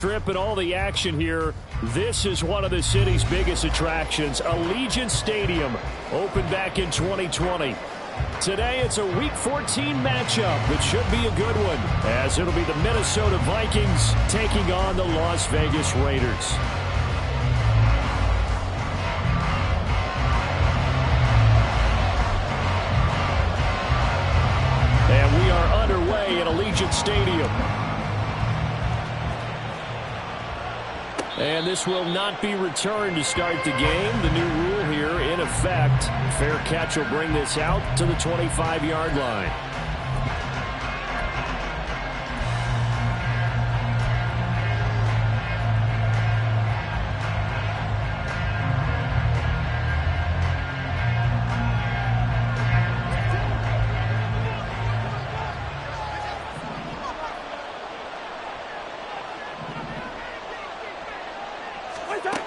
Strip and all the action here. This is one of the city's biggest attractions. Allegiant Stadium opened back in 2020. Today it's a Week 14 matchup that should be a good one, as it'll be the Minnesota Vikings taking on the Las Vegas Raiders. And we are underway at Allegiant Stadium. And this will not be returned to start the game. The new rule here in effect. Fair catch will bring this out to the 25-yard line.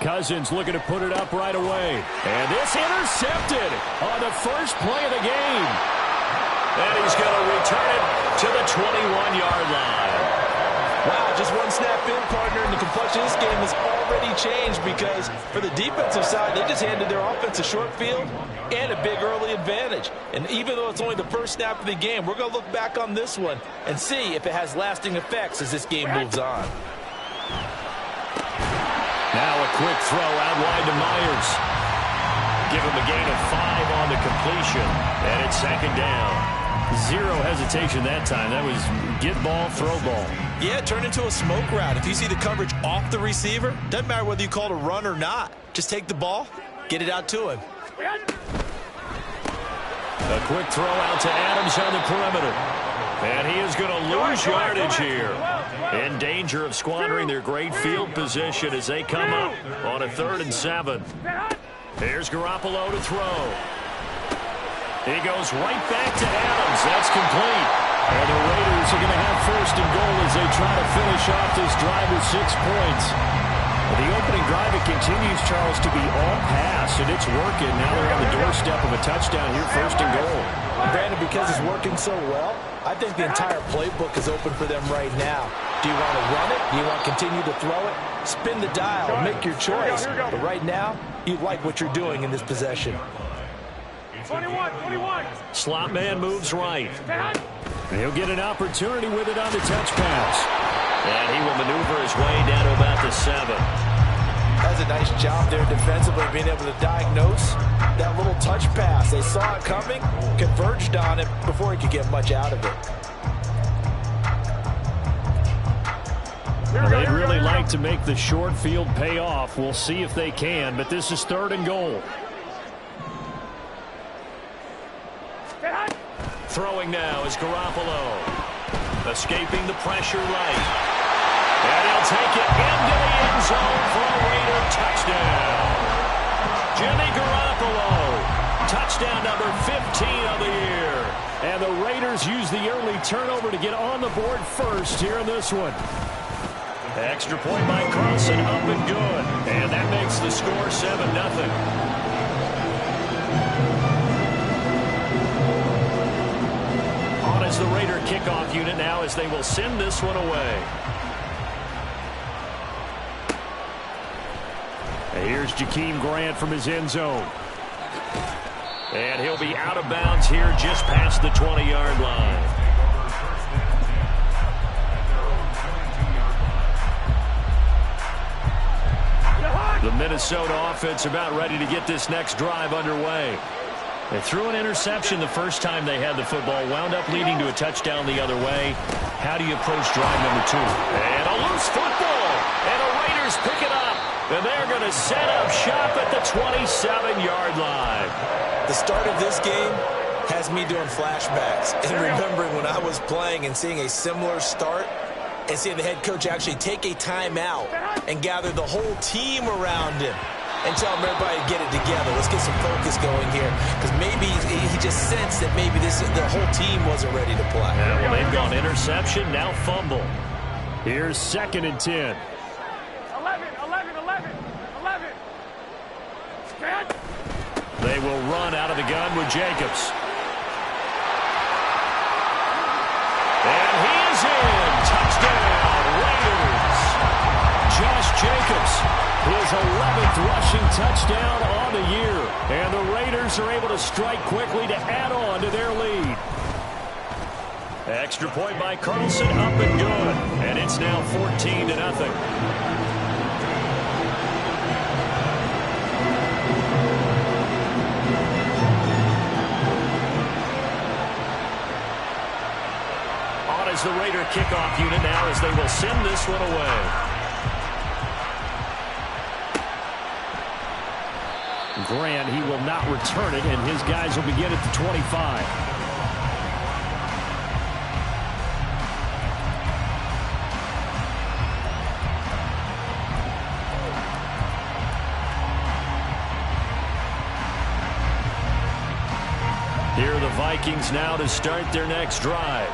Cousins looking to put it up right away. And this intercepted on the first play of the game. And he's going to return it to the 21-yard line. Wow, just one snap in, partner, and the complexion of this game has already changed because for the defensive side, they just handed their offense a short field and a big early advantage. And even though it's only the first snap of the game, we're going to look back on this one and see if it has lasting effects as this game moves on. Now a quick throw out wide to Myers. Give him a gain of 5 on the completion. And it's second down. Zero hesitation that time. That was get ball, throw ball. Yeah, it turned into a smoke route. If you see the coverage off the receiver, doesn't matter whether you call it a run or not. Just take the ball, get it out to him. A quick throw out to Adams on the perimeter. And he is going to lose yardage here. In danger of squandering their great field position as they come up on a 3rd and 7. Here's Garoppolo to throw. He goes right back to Adams. That's complete. And the Raiders are going to have 1st and goal as they try to finish off this drive with 6 points. The opening drive, it continues, Charles, to be all pass, and it's working. Now they're on the doorstep of a touchdown here, 1st and goal. Brandon, because it's working so well, I think the entire playbook is open for them right now. Do you want to run it? Do you want to continue to throw it? Spin the dial, make your choice. But right now, you like what you're doing in this possession. 21. Slot man moves right. And he'll get an opportunity with it on the touch pass. And he will maneuver his way down to about the 7. That's a nice job there defensively, being able to diagnose that little touch pass. They saw it coming, converged on it before he could get much out of it. Well, they'd really like to make the short field pay off. We'll see if they can, but this is 3rd and goal. Throwing now is Garoppolo. Escaping the pressure right. And he'll take it into the end zone for a Raider touchdown. Jimmy Garoppolo. Touchdown number 15 of the year. And the Raiders use the early turnover to get on the board first here in this one. Extra point by Carlson, up and good. And that makes the score 7-0. As the Raider kickoff unit now as they will send this one away. And here's Jakeem Grant from his end zone. And he'll be out of bounds here just past the 20-yard line. The Minnesota offense about ready to get this next drive underway. They threw an interception the first time they had the football, wound up leading to a touchdown the other way. How do you approach drive number 2? And a loose football, and the Raiders pick it up, and they're going to set up shop at the 27-yard line. The start of this game has me doing flashbacks and remembering when I was playing and seeing a similar start and seeing the head coach actually take a timeout and gather the whole team around him and tell everybody to get it together. Let's get some focus going here. Because maybe he just sensed that maybe the whole team wasn't ready to play. Yeah, well, they've gone interception, now fumble. Here's 2nd and 10. 11. They will run out of the gun with Jacobs. And he is in. Touchdown, Raiders. His 11th rushing touchdown on the year. And the Raiders are able to strike quickly to add on to their lead. Extra point by Carlson, up and good. And it's now 14-0. As the Raider kickoff unit now as they will send this one away. Grant, he will not return it, and his guys will begin at the 25. Here are the Vikings now to start their next drive.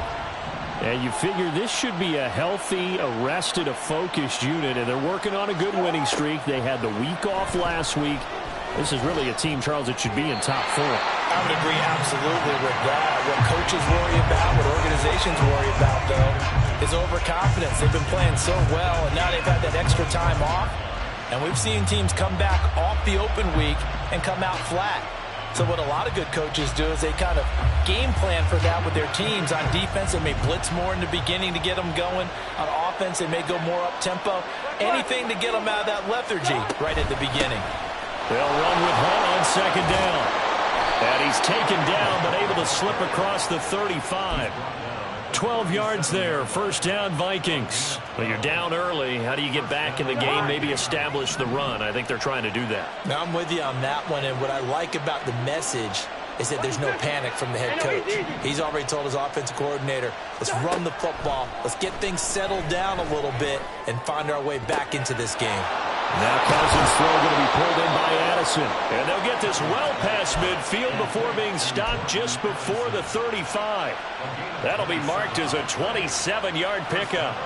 And you figure this should be a healthy, arrested, a focused unit, and they're working on a good winning streak. They had the week off last week. This is really a team, Charles, that should be in top 4. I would agree absolutely with that. What coaches worry about, what organizations worry about, though, is overconfidence. They've been playing so well, and now they've had that extra time off. And we've seen teams come back off the open week and come out flat. So what a lot of good coaches do is they kind of game plan for that with their teams. On defense, they may blitz more in the beginning to get them going. On offense, they may go more up-tempo. Anything to get them out of that lethargy right at the beginning. They'll run with Hunt on second down. And he's taken down but able to slip across the 35. 12 yards there, first down Vikings. Well, you're down early. How do you get back in the game, maybe establish the run? I think they're trying to do that. Now, I'm with you on that one, and what I like about the message is that there's no panic from the head coach. He's already told his offensive coordinator, let's run the football, let's get things settled down a little bit and find our way back into this game. Now Cousins' throw going to be pulled in by Addison. And they'll get this well past midfield before being stopped just before the 35. That'll be marked as a 27-yard pickup.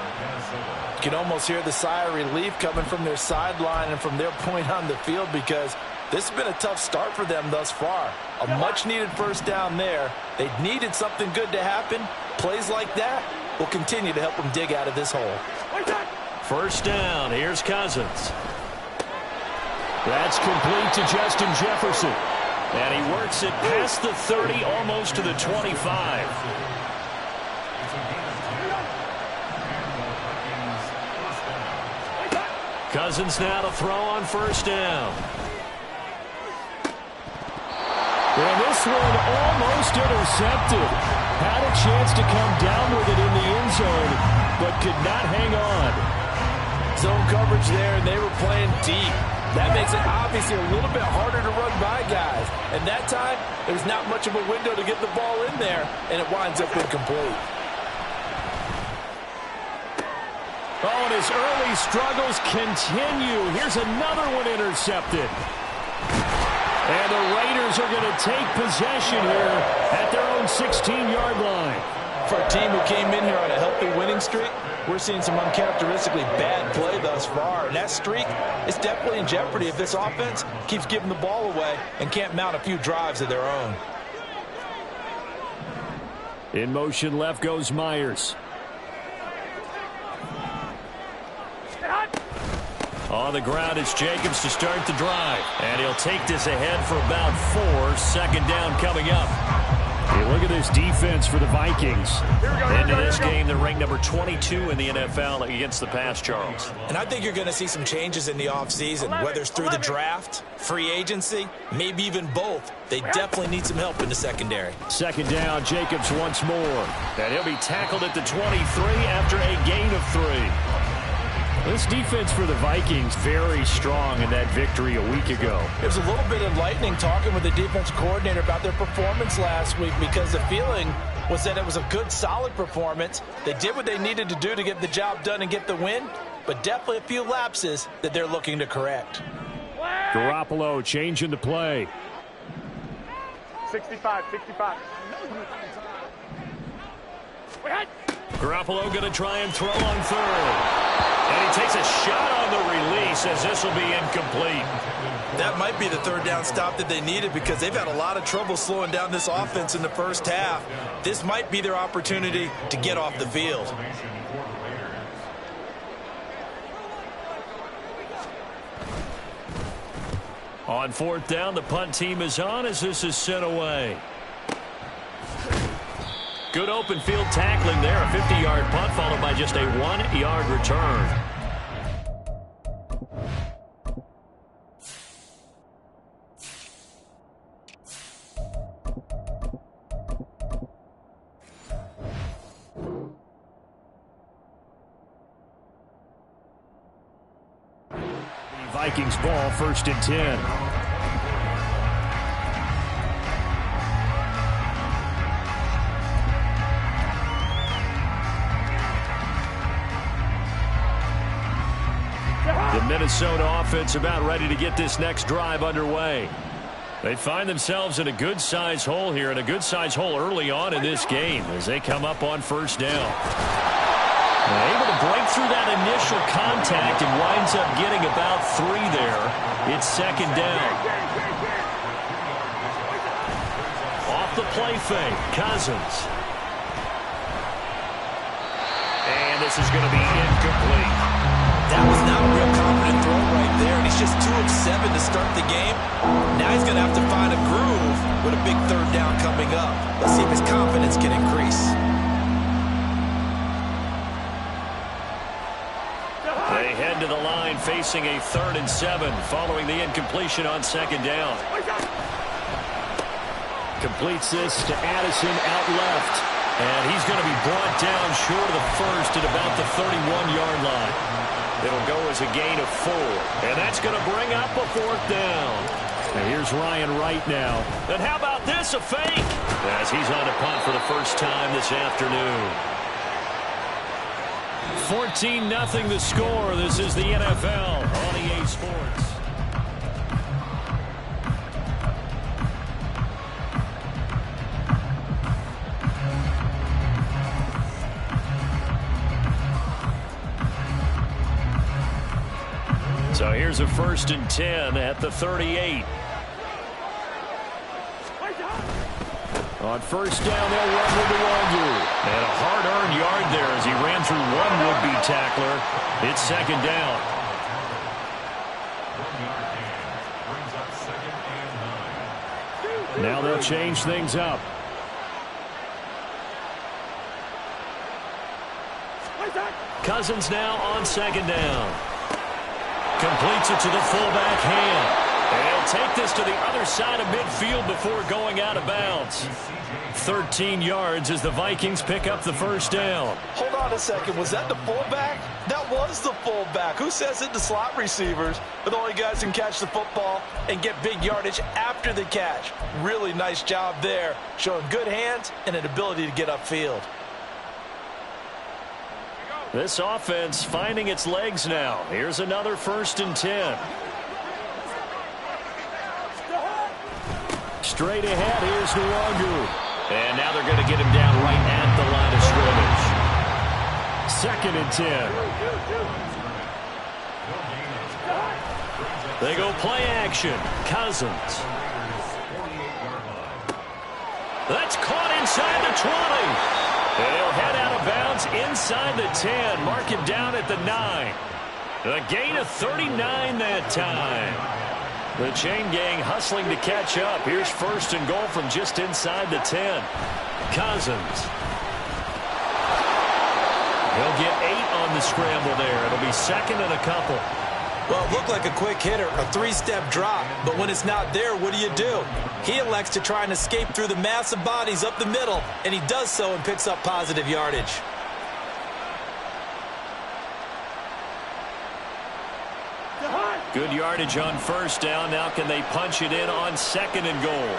You can almost hear the sigh of relief coming from their sideline and from their point on the field, because this has been a tough start for them thus far. A much-needed first down there. They needed something good to happen. Plays like that will continue to help them dig out of this hole. First down. Here's Cousins. That's complete to Justin Jefferson. And he works it past the 30, almost to the 25. Cousins now to throw on first down. And this one almost intercepted. Had a chance to come down with it in the end zone, but could not hang on. Zone coverage there, and they were playing deep. That makes it obviously a little bit harder to run by guys. And that time, there's not much of a window to get the ball in there, and it winds up incomplete. Oh, and his early struggles continue. Here's another one intercepted. And the Raiders are going to take possession here at their own 16-yard line. For a team who came in here on a healthy winning streak, we're seeing some uncharacteristically bad play thus far. And that streak is definitely in jeopardy if this offense keeps giving the ball away and can't mount a few drives of their own. In motion left goes Myers. On the ground, it's Jacobs to start the drive. And he'll take this ahead for about 4. Second down coming up. Hey, look at this defense for the Vikings. Into this game, they're ranked number 22 in the NFL against the pass, Charles. And I think you're going to see some changes in the offseason, whether it's through the draft, free agency, maybe even both. They definitely need some help in the secondary. Second down, Jacobs once more. And he'll be tackled at the 23 after a gain of 3. This defense for the Vikings very strong in that victory a week ago. It was a little bit enlightening talking with the defensive coordinator about their performance last week, because the feeling was that it was a good, solid performance. They did what they needed to do to get the job done and get the win, but definitely a few lapses that they're looking to correct. Garoppolo changing the play. 65. Garoppolo going to try and throw on third. And he takes a shot on the release as this will be incomplete. That might be the third down stop that they needed, because they've had a lot of trouble slowing down this offense in the first half. This might be their opportunity to get off the field. On fourth down, the punt team is on as this is sent away. Good open field tackling there. A 50-yard punt followed by just a 1-yard return. Vikings ball, 1st and 10. The Minnesota offense about ready to get this next drive underway. They find themselves in a good-sized hole here, and a good-sized hole early on in this game as they come up on 1st down. Able to break through that initial contact and winds up getting about 3 there. It's 2nd down. Off the play fake, Cousins. And this is going to be incomplete. That was not a real confident throw right there, and he's just 2 of 7 to start the game. Now he's going to have to find a groove with a big 3rd down coming up. Let's see if his confidence can increase. They head to the line facing a 3rd and 7 following the incompletion on 2nd down. Completes this to Addison out left. And he's going to be brought down short of the first at about the 31-yard line. It'll go as a gain of 4. And that's going to bring up a 4th down. And here's Ryan Wright now. And how about this, a fake? As he's on a punt for the first time this afternoon. 14-0 the score. This is the NFL on EA Sports. So here's a 1st and 10 at the 38. On 1st down, they'll run with the Wangu. And a hard-earned yard there as he ran through one would-be tackler. It's 2nd down. Now they'll change things up. Cousins now on 2nd down. Completes it to the fullback hand. And he'll take this to the other side of midfield before going out of bounds. 13 yards as the Vikings pick up the 1st down. Hold on a second. Was that the fullback? That was the fullback. Who says it? The slot receivers are the only guys who can catch the football and get big yardage after the catch. Really nice job there, showing good hands and an ability to get upfield. This offense finding its legs now. Here's another 1st and 10. Straight ahead, here's Nwangu. And now they're going to get him down right at the line of scrimmage. 2nd and 10. They go play action. Cousins. That's caught inside the 20. And he'll head out of bounds inside the 10. Mark him down at the 9. A gain of 39 that time. The chain gang hustling to catch up. Here's 1st and goal from just inside the 10. Cousins. He'll get 8 on the scramble there. It'll be 2nd and a couple. Well, it looked like a quick hitter, a 3-step drop. But when it's not there, what do? He elects to try and escape through the massive bodies up the middle, and he does so and picks up positive yardage. Good yardage on 1st down. Now can they punch it in on 2nd and goal?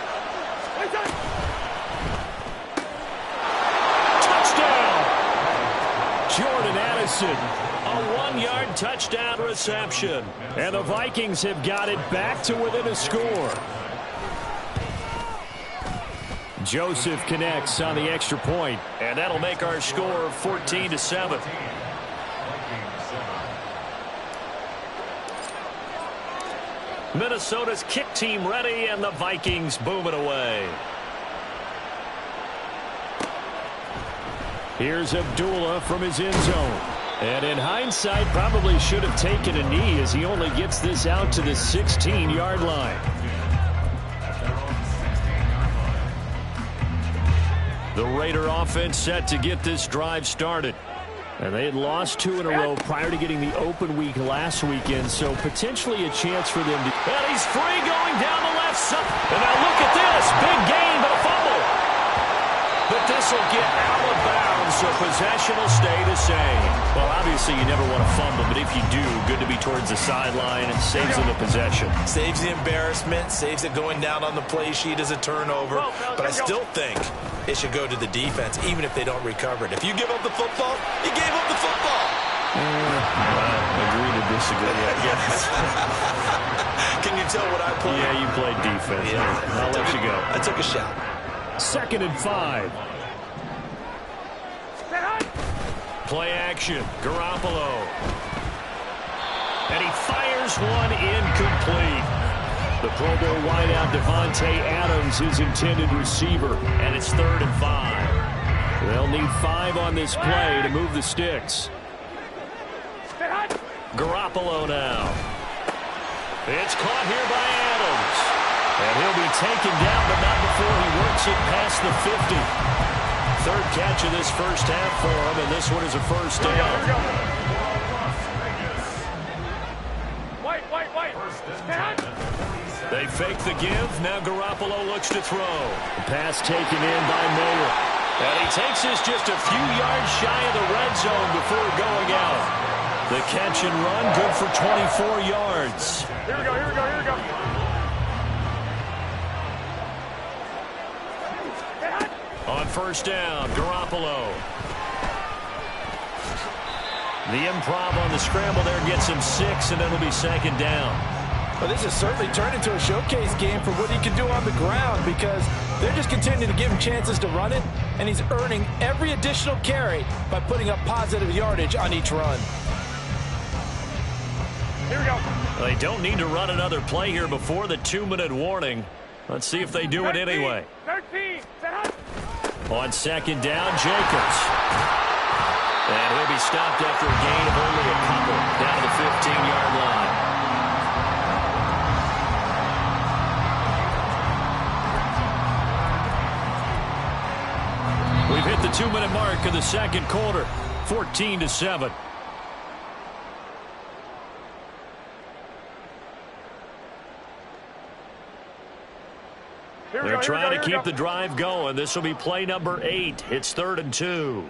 Touchdown! Jordan Addison, a 1-yard touchdown reception. And the Vikings have got it back to within a score. Joseph connects on the extra point, and that'll make our score 14-7. Minnesota's kick team ready, and the Vikings booming away. Here's Abdullah from his end zone. And in hindsight, probably should have taken a knee as he only gets this out to the 16-yard line. The Raider offense set to get this drive started. And they had lost 2 in a row prior to getting the open week last weekend, so potentially a chance for them to... And he's free going down the left side. And now look at this. Big gain, but a fumble. But this will get out of bounds, so possession will stay the same. Well, obviously you never want to fumble, but if you do, good to be towards the sideline and saves them the possession. Saves the embarrassment, saves it going down on the play sheet as a turnover. But I still think it should go to the defense, even if they don't recover it. If you give up the football, you gave up the football. Agree to disagree, I guess. Can you tell what I played? Yeah, you played defense. Yeah. I'll let you go. I took a shot. 2nd and 5. Play action. Garoppolo. And he fires one incomplete. The Pro Bowl wideout Devontae Adams, his intended receiver. And it's 3rd and 5. They'll need 5 on this play to move the sticks. Garoppolo now. It's caught here by Adams. And he'll be taken down, but not before he works it past the 50. 3rd catch of this first half for him, and this one is a first down. Here we go. Wait. They fake the give. Now Garoppolo looks to throw. The pass taken in by Mayer. And he takes this just a few yards shy of the red zone before going out. The catch and run, good for 24 yards. Here we go. On first down, Garoppolo. The improv on the scramble there gets him 6, and it'll be 2nd down. Well, this has certainly turned into a showcase game for what he can do on the ground because they're just continuing to give him chances to run it, and he's earning every additional carry by putting up positive yardage on each run. Here we go. They don't need to run another play here before the 2-minute warning. Let's see if they do it anyway. 13. Set up. On 2nd down, Jacobs. And he'll be stopped after a gain of only a couple down to the 15-yard line. We've hit the 2-minute mark of the 2nd quarter, 14-7. They're trying to keep the drive going. This will be play number 8. It's 3rd and 2.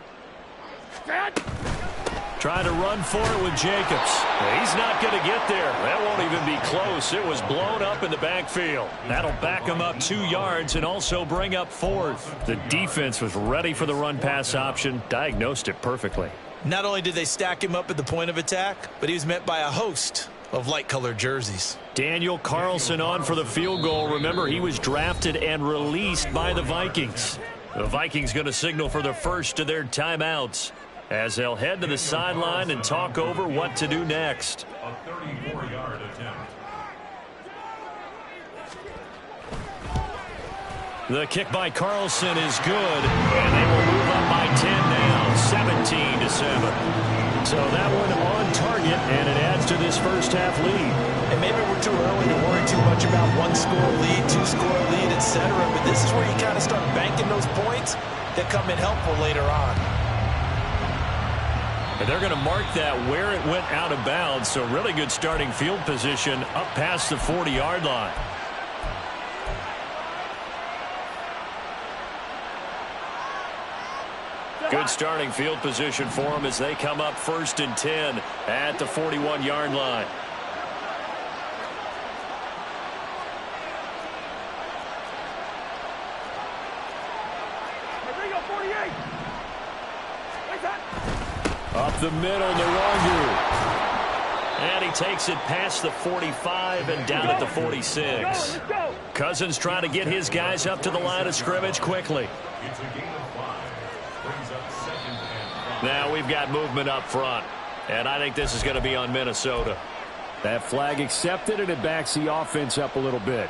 Trying to run for it with Jacobs. He's not going to get there. That won't even be close. It was blown up in the backfield. That'll back him up 2 yards and also bring up 4th. The defense was ready for the run-pass option, diagnosed it perfectly. Not only did they stack him up at the point of attack, but he was met by a host of light-colored jerseys. Daniel Carlson on for the field goal. Remember, he was drafted and released by the Vikings. The Vikings going to signal for the first of their timeouts as they'll head to the sideline and talk over what to do next. A 34-yard attempt. The kick by Carlson is good, and they will move up by 10 now, 17-7. So that one on target, and it adds to this first half lead. And maybe we're too early to worry too much about 1-score lead, 2-score lead, etc. But this is where you kind of start banking those points that come in helpful later on. And they're going to mark that where it went out of bounds, so really good starting field position up past the 40-yard line. Good starting field position for them as they come up 1st and 10 at the 41-yard line. Here we go, 48. Like that. Up the middle, Nwangu. And he takes it past the 45 and down at the 46. Let's go. Cousins trying to get his guys up to the line of scrimmage quickly. It's a gain of 5. Brings up 2nd and 5. Now we've got movement up front, and I think this is going to be on Minnesota. That flag accepted, and it backs the offense up a little bit.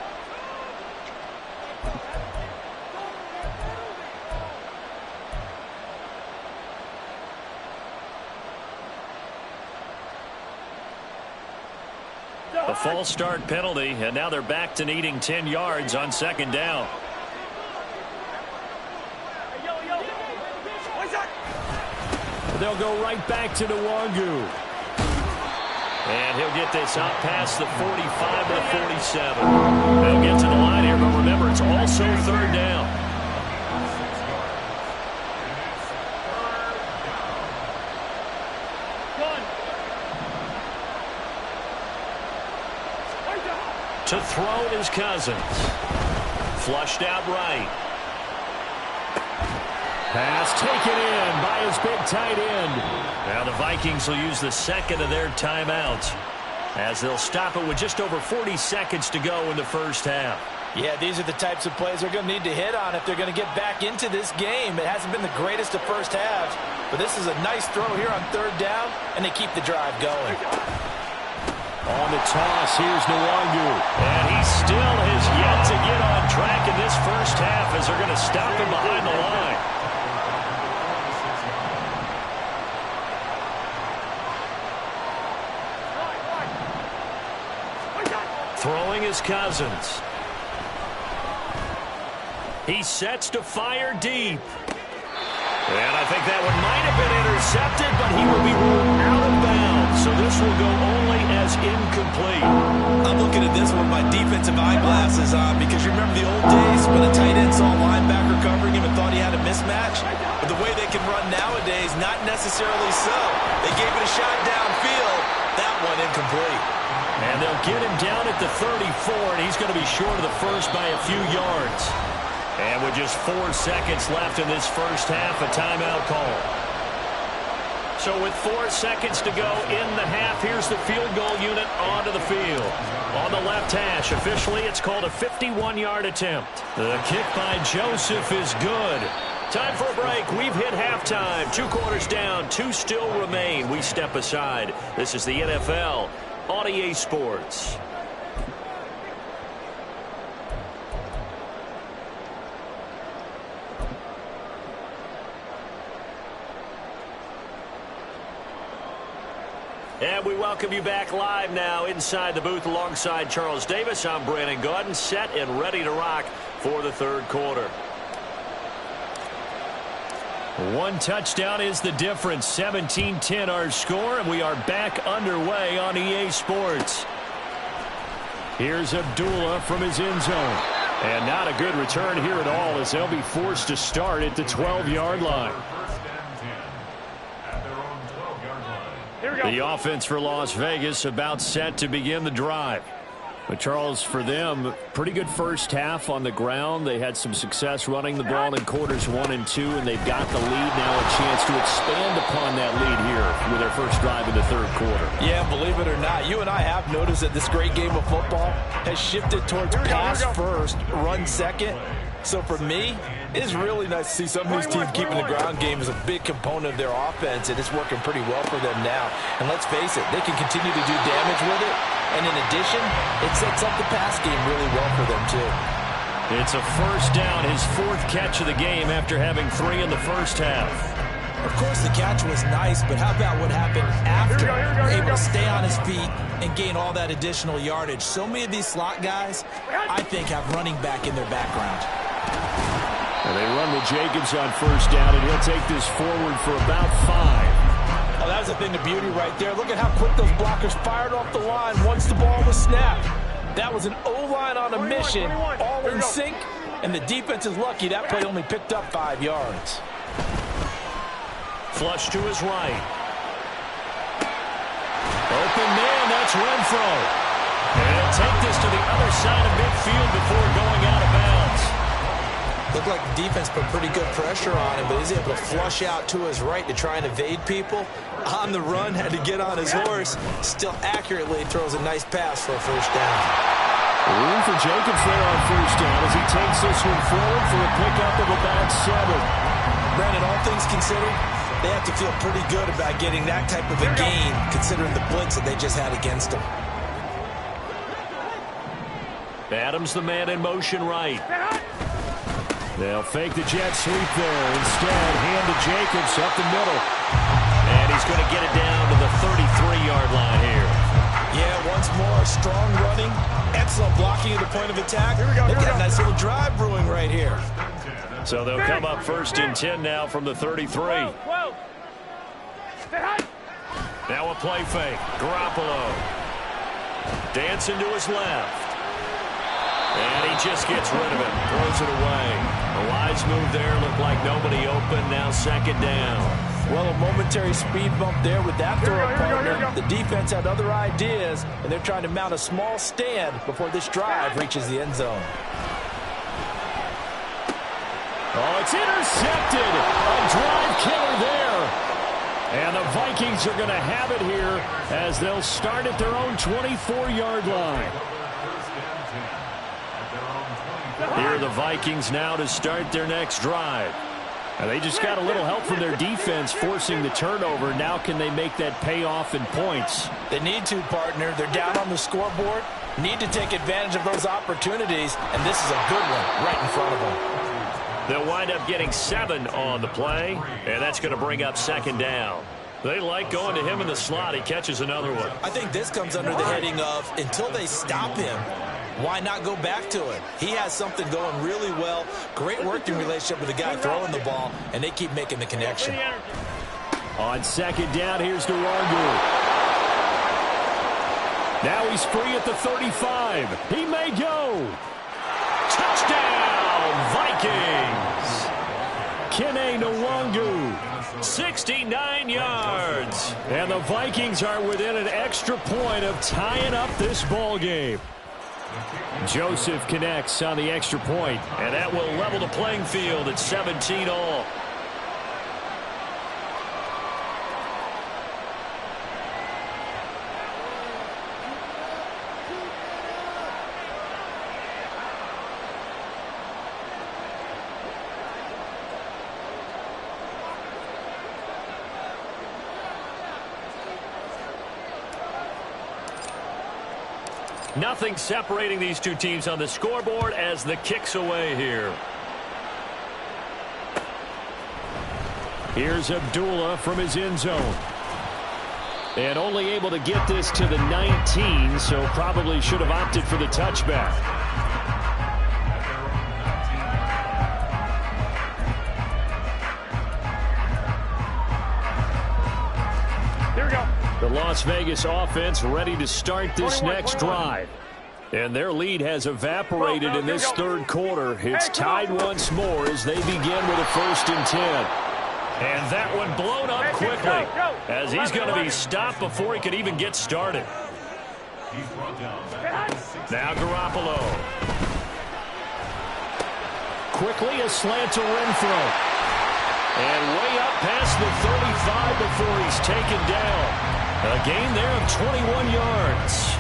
The false start penalty, and now they're back to needing 10 yards on second down. They'll go right back to Nwangu. And he'll get this out past the 45 to the 47. They'll get to the line here, but remember, it's also third down. To throw is Cousins. Flushed out right. Pass taken in by his big tight end. Now the Vikings will use the second of their timeouts as they'll stop it with just over 40 seconds to go in the first half. Yeah, these are the types of plays they're going to need to hit on if they're going to get back into this game. It hasn't been the greatest of first halves, but this is a nice throw here on third down, and they keep the drive going. On the toss, here's Nwangu. And he still has yet to get on track in this first half as they're going to stop him behind the line. Throwing is Cousins. He sets to fire deep. And I think that one might have been intercepted, but he will be ruled out of bounds. So this will go only as incomplete. I'm looking at this with my defensive eyeglasses on because you remember the old days when a tight end saw a linebacker covering him and thought he had a mismatch? But the way they can run nowadays, not necessarily so. They gave it a shot downfield. That one incomplete. And they'll get him down at the 34, and he's going to be short of the first by a few yards. And with just 4 seconds left in this first half, a timeout call. So with 4 seconds to go in the half, here's the field goal unit onto the field. On the left hash, officially it's called a 51-yard attempt. The kick by Joseph is good. Time for a break. We've hit halftime. 2 quarters down, 2 still remain. We step aside. This is the NFL on EA Sports. And we welcome you back live now inside the booth alongside Charles Davis. I'm Brandon Gaudin, set and ready to rock for the third quarter. 1 touchdown is the difference. 17-10 our score, and we are back underway on EA Sports. Here's Abdullah from his end zone. And not a good return here at all as they'll be forced to start at the 12-yard line. The offense for Las Vegas about set to begin the drive. But, Charles, for them, pretty good first half on the ground. They had some success running the ball in quarters 1 and 2, and they've got the lead now, a chance to expand upon that lead here with their first drive in the third quarter. Yeah, believe it or not, you and I have noticed that this great game of football has shifted towards pass first, run second. So for me, it is really nice to see some of these teams keeping the ground game as a big component of their offense, and it's working pretty well for them now. And let's face it, they can continue to do damage with it. And in addition, it sets up the pass game really well for them, too. It's a first down, his 4th catch of the game after having 3 in the first half. Of course, the catch was nice, but how about what happened after? Able to stay on his feet and gain all that additional yardage. So many of these slot guys, I think, have running back in their background. And they run with Jacobs on first down, and he'll take this forward for about 5. Oh, that's a thing of beauty right there. Look at how quick those blockers fired off the line once the ball was snapped. That was an O-line on a mission, all in sync, and the defense is lucky that play only picked up 5 yards. Flush to his right. Open man, that's Renfro. And he'll take this to the other side of midfield before going out of bounds. Looked like the defense put pretty good pressure on him, but he's able to flush out to his right to try and evade people. On the run, had to get on his horse. Still accurately throws a nice pass for a first down. Room for Jacobs there on first down as he takes this one forward for a pickup of about 7. Brandon, all things considered, they have to feel pretty good about getting that type of a gain, considering the blitz that they just had against them. Adams, the man in motion right. They'll fake the jet sweep there. Instead, hand to Jacobs up the middle. And he's going to get it down to the 33-yard line here. Yeah, once more, strong running, excellent blocking at the point of attack. They've got a nice little drive brewing right here. So they'll come up 1st and 10 now from the 33. Now a play fake. Garoppolo. Dancing to his left. And he just gets rid of it. Throws it away. A wise move there. Looked like nobody open. Now 2nd down. Well, a momentary speed bump there with that throw partner. The defense had other ideas, and they're trying to mount a small stand before this drive reaches the end zone. Oh, it's intercepted. A drive killer there. And the Vikings are going to have it here as they'll start at their own 24-yard line. Here are the Vikings now to start their next drive. Now they just got a little help from their defense forcing the turnover. Now can they make that pay off in points? They need to, partner. They're down on the scoreboard. Need to take advantage of those opportunities, and this is a good one right in front of them. They'll wind up getting 7 on the play, and that's going to bring up 2nd down. They like going to him in the slot. He catches another one. I think this comes under the heading of until they stop him, why not go back to it? He has something going really well. Great working relationship with the guy throwing the ball, and they keep making the connection. On 2nd down, here's Nwangu. Now he's free at the 35. He may go. Touchdown, Vikings. Kene Nwangu, 69 yards. And the Vikings are within an extra point of tying up this ball game. Joseph connects on the extra point, and that will level the playing field at 17 all. Nothing separating these two teams on the scoreboard as the kick's away here. Here's Abdullah from his end zone. And only able to get this to the 19, so probably should have opted for the touchback. Here we go. The Las Vegas offense ready to start this next drive. And their lead has evaporated in this 3rd quarter. It's tied once more as they begin with a 1st and 10. And that one blown up quickly as he's going to be stopped before he could even get started. Now Garoppolo. Quickly a slant to Renfro. And way up past the 35 before he's taken down. A gain there of 21 yards.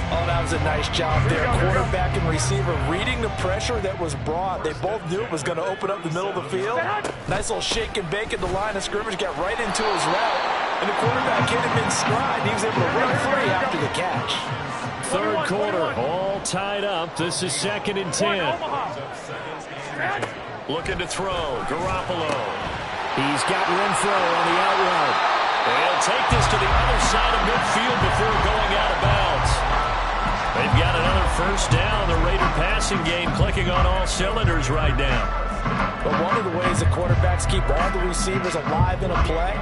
Oh, that was a nice job there. Quarterback and receiver reading the pressure that was brought. They both knew it was going to open up the middle of the field. Nice little shake and bake at the line of scrimmage. Got right into his route. And the quarterback hit him in stride. He was able to run free after the catch. 3rd quarter, all tied up. This is 2nd and 10. Looking to throw. Garoppolo. He's got Renfro on the out route. They'll take this to the other side of midfield before going out of bounds. They've got another 1st down. The Raider passing game clicking on all cylinders right now. But one of the ways the quarterbacks keep all the receivers alive in a play,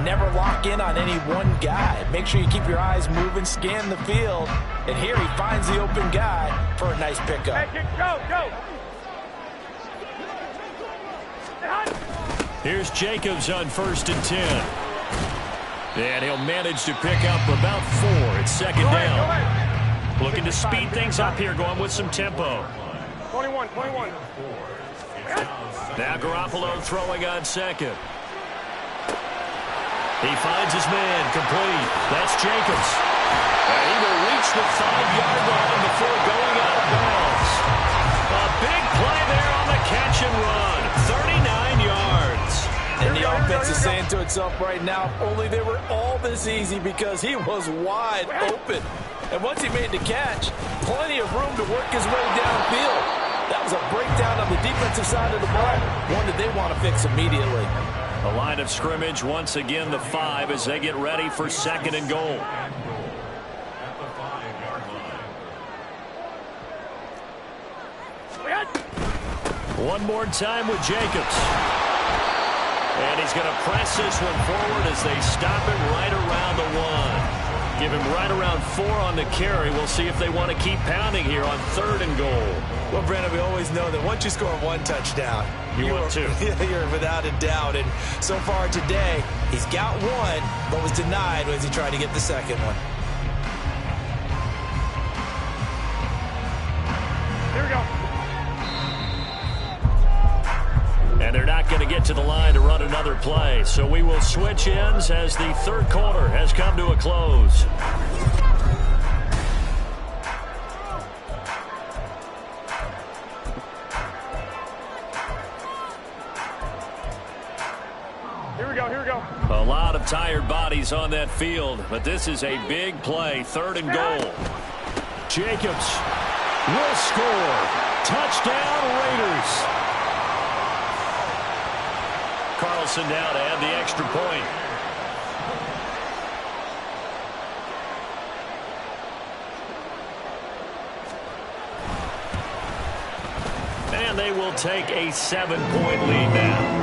never lock in on any one guy. Make sure you keep your eyes moving, scan the field. And here he finds the open guy for a nice pickup. Here's Jacobs on 1st and 10. And he'll manage to pick up about 4. It's 2nd down. Looking to speed things up here, going with some tempo. 21. Now Garoppolo throwing on 2nd. He finds his man, complete. That's Jacobs. And he will reach the 5-yard line before going out of bounds. A big play there on the catch and run. 39 yards. And the offense is saying to itself right now, if only they were all this easy, because he was wide open. And once he made the catch, plenty of room to work his way downfield. That was a breakdown on the defensive side of the ball, one that they want to fix immediately. The line of scrimmage, once again the 5 as they get ready for 2nd and goal. One more time with Jacobs. And he's going to press this one forward as they stop it right around the 1. Give him right around 4 on the carry. We'll see if they want to keep pounding here on 3rd and goal. Well, Brandon, we always know that once you score 1 touchdown, you want 2. You're without a doubt. And so far today, he's got 1, but was denied as he tried to get the second one. Here we go. And they're not going to get to the line to run another play. So we will switch ends as the 3rd quarter has come to a close. Here we go, here we go. A lot of tired bodies on that field, but this is a big play. 3rd and goal. Jacobs will score. Touchdown, Raiders. Carlson down to add the extra point. And they will take a 7-point lead now.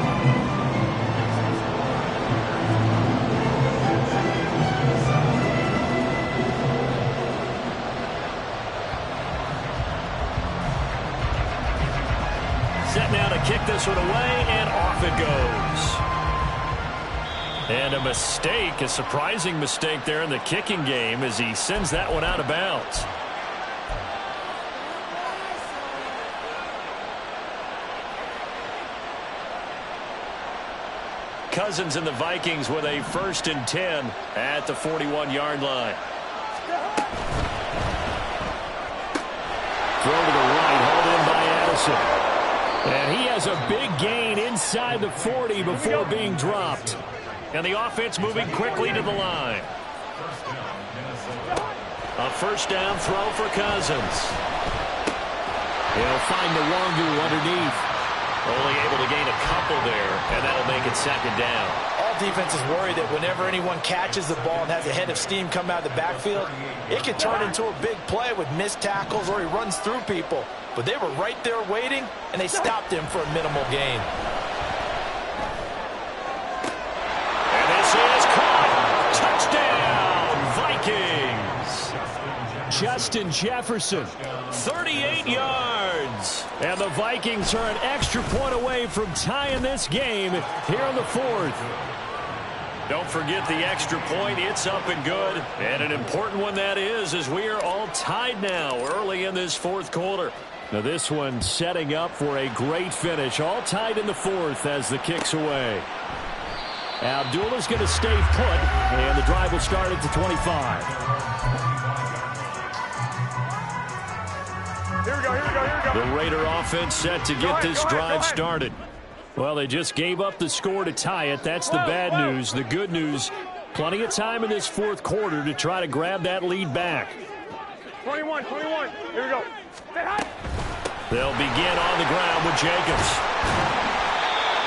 Set now to kick this one away, and off it goes. And a mistake, a surprising mistake there in the kicking game as he sends that one out of bounds. Cousins and the Vikings with a 1st and 10 at the 41-yard line. Throw to the right, hauled in by Addison. And he has a big gain inside the 40 before being dropped. And the offense moving quickly to the line. A 1st down throw for Cousins. He'll find the Wangu underneath. Only able to gain a couple there, and that'll make it 2nd down. All defenses worry that whenever anyone catches the ball and has a head of steam come out of the backfield, it can turn into a big play with missed tackles or he runs through people. But they were right there waiting, and they stopped him for a minimal gain. And this is caught. Touchdown, Vikings. Justin Jefferson, 38 yards. And the Vikings are an extra point away from tying this game here in the 4th. Don't forget the extra point. It's up and good. And an important one that is, as we are all tied now early in this 4th quarter. Now this one setting up for a great finish. All tied in the 4th as the kick's away. Abdullah's going to stay put, and the drive will start at the 25. Here we go, here we go, here we go. The Raider offense set to get this drive started. Well, they just gave up the score to tie it. That's the bad news. The good news, plenty of time in this 4th quarter to try to grab that lead back. 21, 21. Here we go. Stay high. They'll begin on the ground with Jacobs.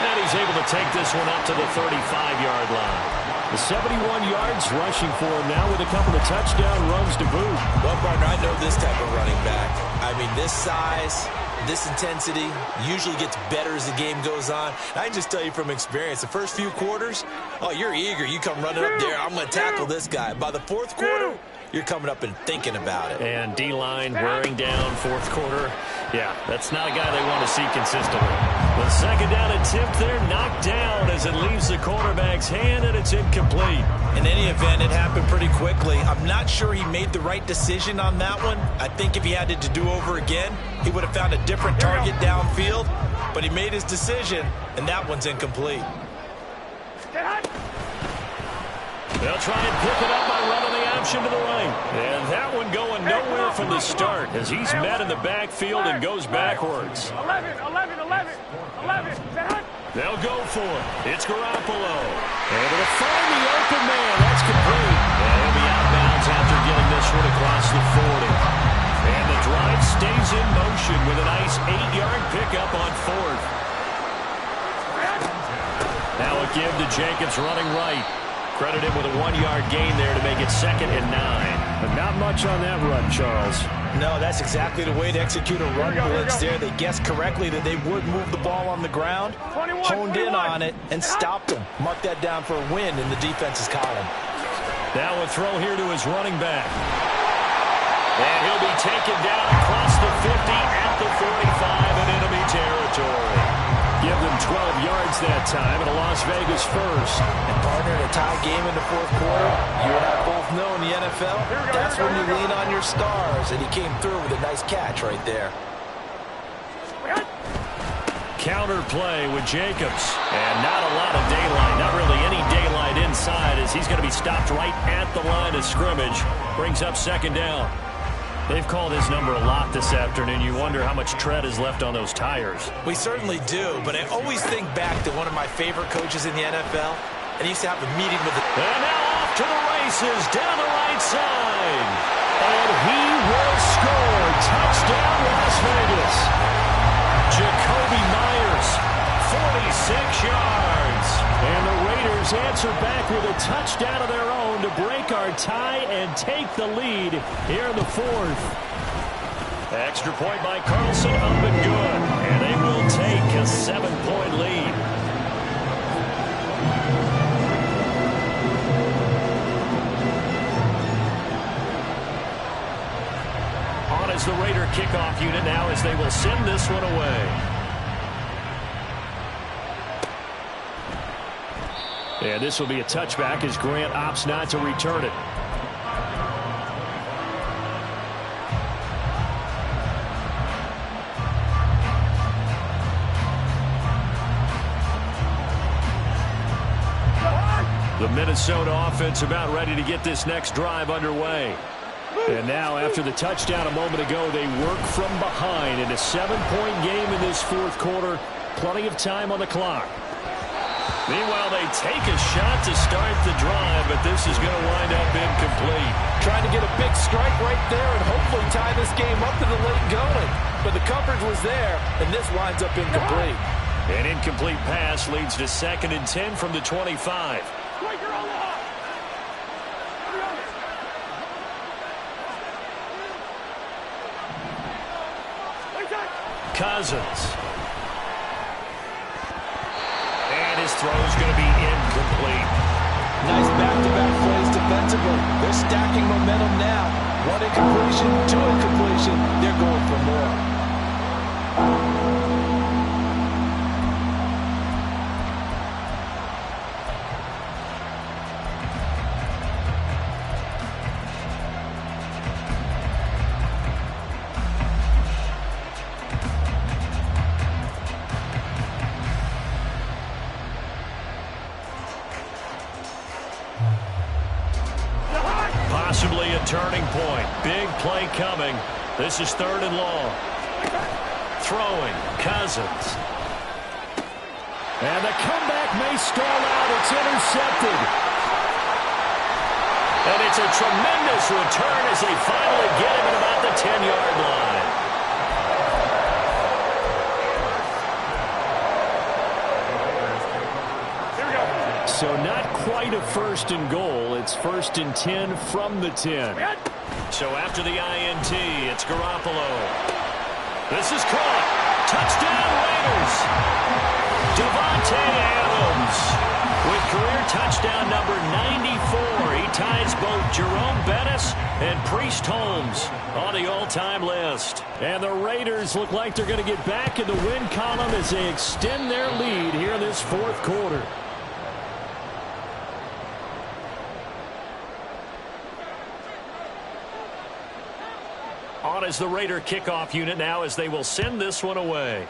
And he's able to take this one up to the 35-yard line. The 71 yards rushing for him now with a couple of touchdown runs to boot. Well, partner, I know this type of running back. I mean, this size, this intensity usually gets better as the game goes on. And I can just tell you from experience, the first few quarters, oh, you're eager. You come running up there, I'm going to tackle this guy. By the 4th quarter, you're coming up and thinking about it. And D-line wearing down 4th quarter. Yeah, that's not a guy they want to see consistently. The 2nd down attempt there knocked down as it leaves the quarterback's hand, and it's incomplete. In any event, it happened pretty quickly. I'm not sure he made the right decision on that one. I think if he had it to do over again, he would have found a different target downfield. But he made his decision, and that one's incomplete. They'll try and pick it up by running the option to the right. And that one going nowhere from the start as he's met in the backfield and goes backwards. 11, 11, 11, 11. They'll go for it. It's Garoppolo. Able to find the open man. That's complete. And he'll be out of bounds after getting this one across the 40. And the drive stays in motion with a nice 8-yard pickup on 4th. Now a give to Jacobs running right. Credit him with a 1-yard gain there to make it 2nd and 9. But not much on that run, Charles. No, that's exactly the way to execute a run blitz there. They guessed correctly that they would move the ball on the ground, honed in on it, and stopped them. Mark that down for a win in the defense's column. Now a throw here to his running back. And he'll be taken down across the 50 at the 45 in enemy territory. Give them 12 yards that time and a Las Vegas first. And partner, in a tie game in the fourth quarter, you and I both know in the NFL, that's when you lean on your stars. And he came through with a nice catch right there. Counter play with Jacobs. And not a lot of daylight, not really any daylight inside as he's going to be stopped right at the line of scrimmage. Brings up second down. They've called his number a lot this afternoon. You wonder how much tread is left on those tires. We certainly do, but I always think back to one of my favorite coaches in the NFL, and he used to have a meeting with the... And now off to the races, down the right side. And he will score. Touchdown, Las Vegas. Jacoby Myers, 46 yards. And the Raiders answer back with a touchdown of their own to break our tie and take the lead here in the fourth. Extra point by Carlson, up and good. And they will take a 7-point lead. On as the Raider kickoff unit now as they will send this one away. And this will be a touchback as Grant opts not to return it. The Minnesota offense about ready to get this next drive underway. And now after the touchdown a moment ago, they work from behind in a 7-point game in this fourth quarter. Plenty of time on the clock. Meanwhile, they take a shot to start the drive, but this is going to wind up incomplete. Trying to get a big strike right there and hopefully tie this game up to the late going. But the coverage was there, and this winds up incomplete. An incomplete pass leads to 2nd and 10 from the 25. Cousins. His throw is going to be incomplete. Nice back-to-back plays defensively. They're stacking momentum now. 1 incompletion, 2 incompletion. They're going for more. Possibly a turning point. Big play coming. This is 3rd and long. Throwing. Cousins. And the comeback may stall out. It's intercepted. And it's a tremendous return as they finally get him at about the 10-yard line. So not quite a 1st and goal. It's 1st and 10 from the 10. So after the INT, it's Garoppolo. This is caught. Touchdown Raiders. Devontae Adams with career touchdown number 94. He ties both Jerome Bettis and Priest Holmes on the all-time list. And the Raiders look like they're going to get back in the win column as they extend their lead here in this fourth quarter. On as the Raider kickoff unit now as they will send this one away.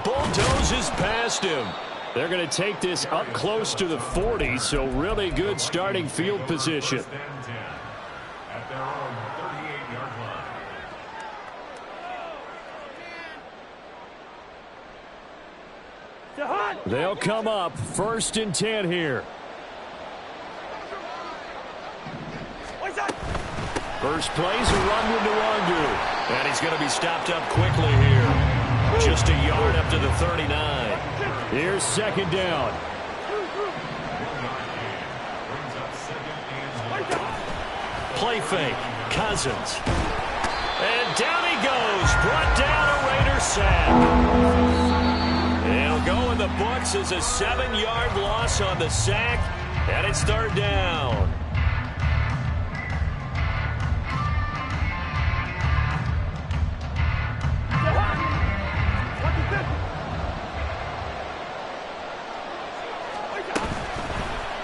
Bulldozes past him. They're going to take this up close to the 40, so really good starting field position. At their own 38-yard line. They'll come up 1st and 10 here. First plays a run with Nwangu. And he's going to be stopped up quickly here. Just a yard up to the 39. Here's 2nd down. Brings up 2nd play fake. Cousins. And down he goes. Brought down a Raider sack. It'll go in the books as a 7-yard loss on the sack. And it's third down.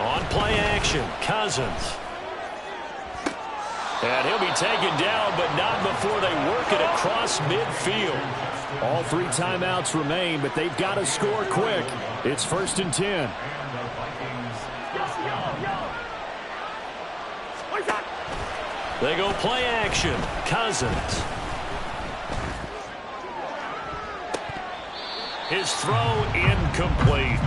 On play action, Cousins. And he'll be taken down, but not before they work it across midfield. All 3 timeouts remain, but they've got to score quick. It's 1st and 10. They go play action. Cousins. His throw incomplete.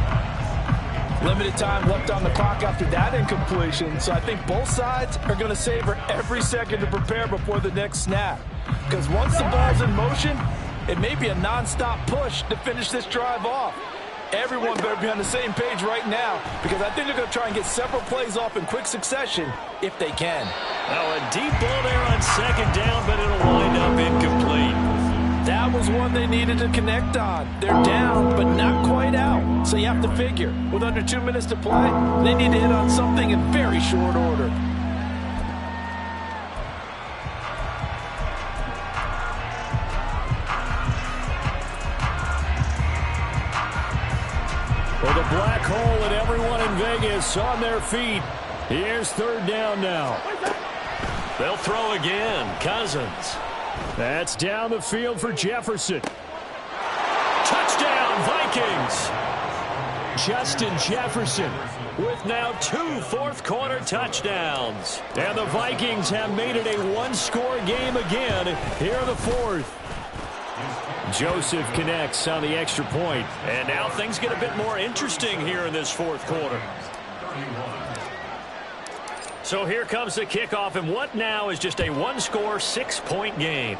Limited time left on the clock after that incompletion, so I think both sides are going to savor every second to prepare before the next snap. Because once the ball's in motion, it may be a non-stop push to finish this drive off. Everyone better be on the same page right now, because I think they're going to try and get several plays off in quick succession if they can. Now a deep ball there on 2nd down, but it'll wind up incomplete. That was one they needed to connect on. They're down, but not quite out. So you have to figure, with under 2 minutes to play, they need to hit on something in very short order. Well, the black hole and everyone in Vegas on their feet. Here's 3rd down now. They'll throw again. Cousins. That's down the field for Jefferson. Touchdown, Vikings. Justin Jefferson With now 2 fourth-quarter touchdowns. And the Vikings have made it a 1-score game again here in the 4th. Joseph connects on the extra point. And now things get a bit more interesting here in this 4th quarter. So here comes the kickoff, and what now is just a 1-score, 6-point game.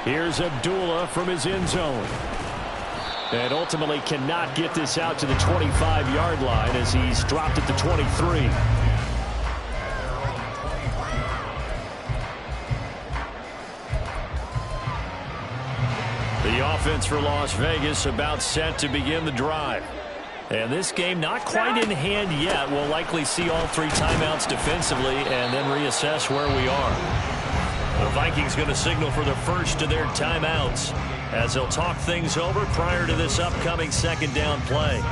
Here's Abdullah from his end zone. And ultimately cannot get this out to the 25-yard line as he's dropped at the 23. The offense for Las Vegas about set to begin the drive. And this game not quite in hand yet. We'll likely see all 3 timeouts defensively and then reassess where we are. The Vikings going to signal for the first of their timeouts as they'll talk things over prior to this upcoming 2nd down play.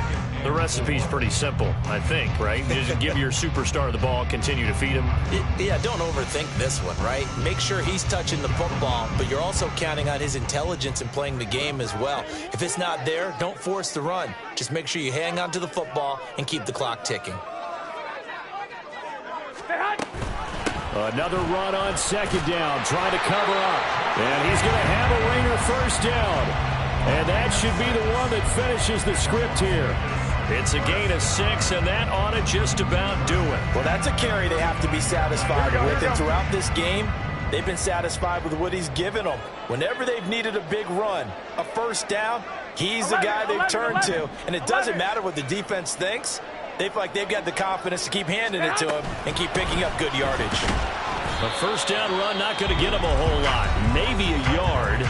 The recipe's pretty simple, I think, right? Just give your superstar the ball, continue to feed him. Yeah, don't overthink this one, right? Make sure he's touching the football, but you're also counting on his intelligence in playing the game as well. If it's not there, don't force the run. Just make sure you hang on to the football and keep the clock ticking. Another run on 2nd down, trying to cover up. And he's going to have a ringer 1st down. And that should be the one that finishes the script here. It's a gain of 6, and that ought to just about do it. Well, that's a carry they have to be satisfied with. And throughout this game, they've been satisfied with what he's given them. Whenever they've needed a big run, a 1st down, he's the guy they've turned to. And it doesn't matter what the defense thinks. They feel like they've got the confidence to keep handing it to him and keep picking up good yardage. A 1st down run not going to get him a whole lot. Maybe a yard.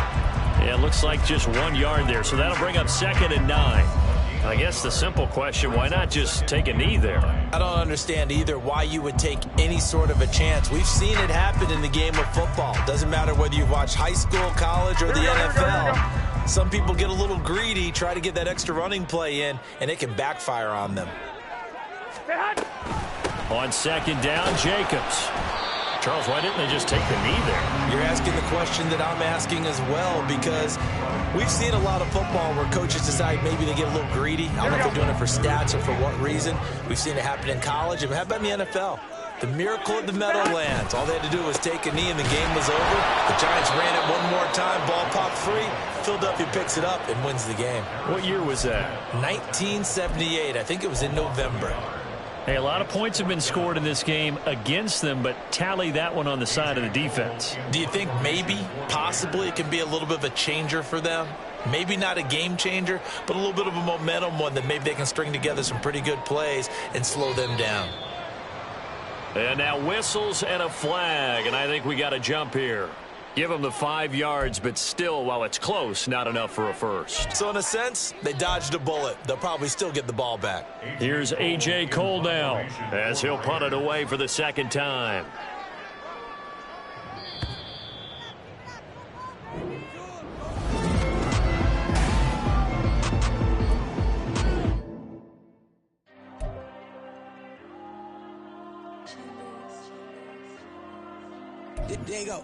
Yeah, it looks like just 1 yard there. So that'll bring up 2nd and 9. I guess the simple question, why not just take a knee there? I don't understand either why you would take any sort of a chance. We've seen it happen in the game of football. Doesn't matter whether you've watched high school, college, or the NFL. Some people get a little greedy, try to get that extra running play in, and it can backfire on them. On 2nd down, Jacobs. Charles, why didn't they just take the knee there? You're asking the question that I'm asking as well, because we've seen a lot of football where coaches decide maybe they get a little greedy. I don't know if they're doing it for stats or for what reason. We've seen it happen in college. And how about in the NFL? The miracle of the Meadowlands. All they had to do was take a knee and the game was over. The Giants ran it one more time. Ball popped free. Philadelphia picks it up and wins the game. What year was that? 1978. I think it was in November. Hey, a lot of points have been scored in this game against them, but tally that one on the side of the defense. Do you think maybe, possibly, it can be a little bit of a changer for them? Maybe not a game changer, but a little bit of a momentum one that maybe they can string together some pretty good plays and slow them down. And now whistles and a flag, and I think we got a jump here. Give them the 5 yards, but still, while it's close, not enough for a first. So in a sense, they dodged a bullet. They'll probably still get the ball back. Here's A.J. Cole now as he'll punt it away for the second time. There you go.